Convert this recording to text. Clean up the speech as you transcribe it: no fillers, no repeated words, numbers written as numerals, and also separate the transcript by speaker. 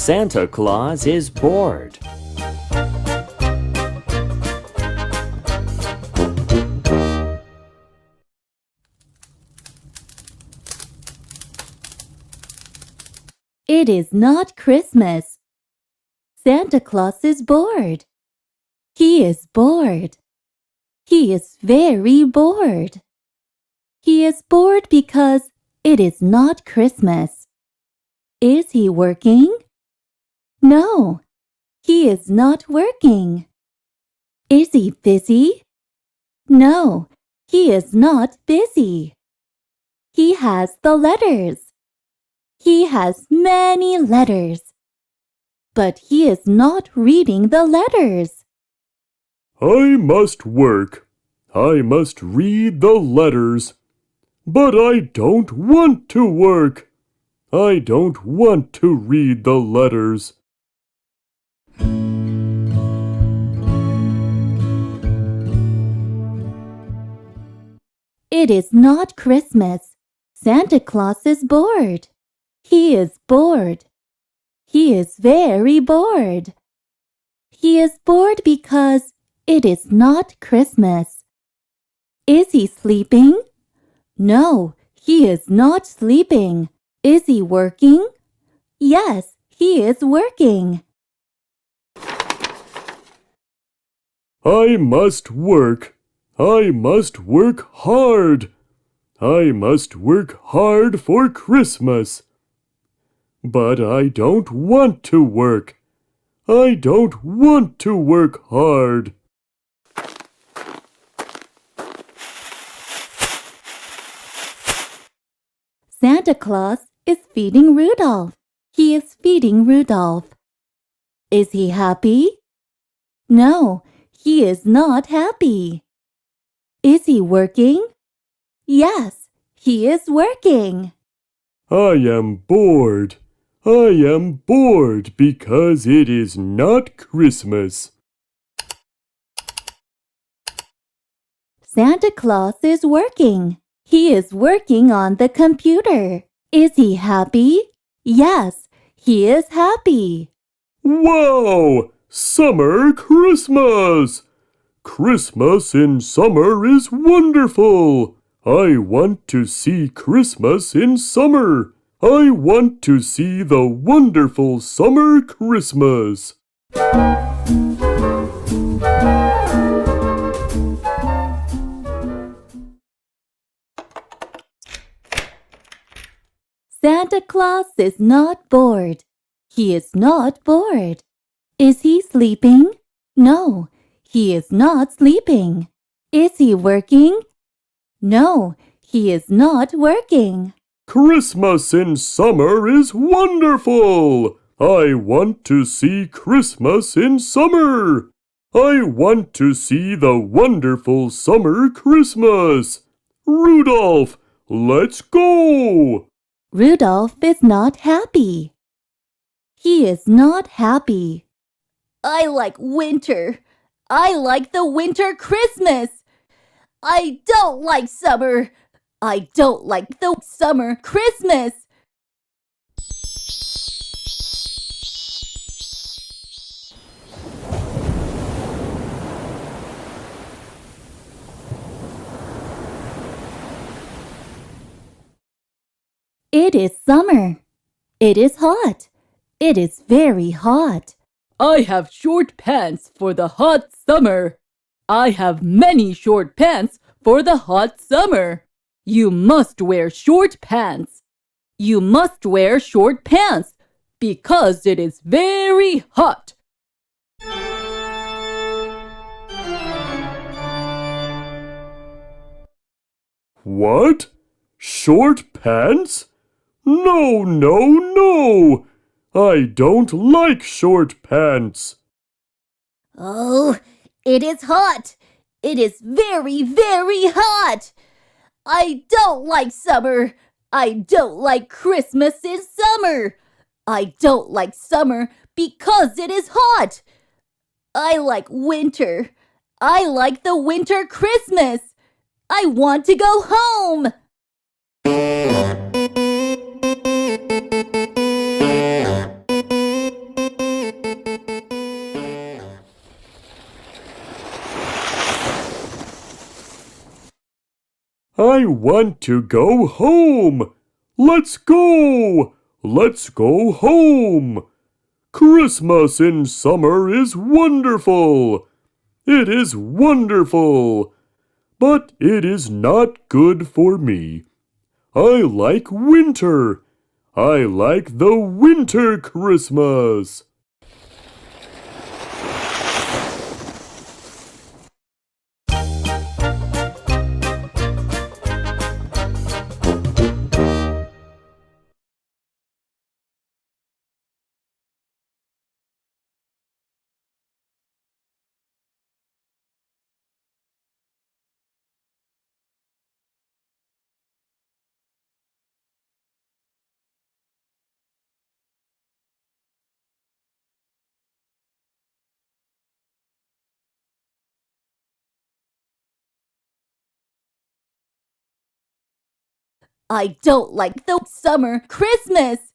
Speaker 1: Santa Claus is bored.
Speaker 2: It is not Christmas. Santa Claus is bored. He is bored. He is very bored. He is bored because it is not Christmas. Is he working? No, he is not working. Is he busy? No, he is not busy. He has the letters. He has many letters. But he is not reading the letters.
Speaker 3: I must work. I must read the letters. But I don't want to work. I don't want to read the letters.
Speaker 2: It is not Christmas. Santa Claus is bored. He is bored. He is very bored. He is bored because it is not Christmas. Is he sleeping? No, he is not sleeping. Is he working? Yes, he is working.
Speaker 3: I must work. I must work hard. I must work hard for Christmas. But I don't want to work. I don't want to work hard.
Speaker 2: Santa Claus is feeding Rudolph. He is feeding Rudolph. Is he happy? No, he is not happy. Is he working? Yes, he is working.
Speaker 3: I am bored. I am bored because it is not Christmas.
Speaker 2: Santa Claus is working. He is working on the computer. Is he happy? Yes, he is happy.
Speaker 3: Wow! Summer Christmas! Christmas in summer is wonderful! I want to see Christmas in summer! I want to see the wonderful summer Christmas!
Speaker 2: Santa Claus is not bored. He is not bored. Is he sleeping? No, he is not sleeping. Is he working? No, he is not working.
Speaker 3: Christmas in summer is wonderful! I want to see Christmas in summer! I want to see the wonderful summer Christmas! Rudolph, let's go!
Speaker 2: Rudolph is not happy. He is not happy. I like winter. I like the winter Christmas. I don't like summer. I don't like the summer Christmas. It is summer. It is hot. It is very hot.
Speaker 4: I have short pants for the hot summer. I have many short pants for the hot summer. You must wear short pants. You must wear short pants because it is very hot.
Speaker 3: What? Short pants? No, no, no! I don't like short pants.
Speaker 2: Oh, it is hot. It is very, very hot. I don't like summer. I don't like Christmas in summer. I don't like summer because it is hot. I like winter. I like the winter Christmas. I want to go home.
Speaker 3: want to go home. Let's go. Let's go home. Christmas in summer is wonderful. It is wonderful. But it is not good for me. I like winter. I like the winter Christmas.
Speaker 2: I don't like the summer Christmas.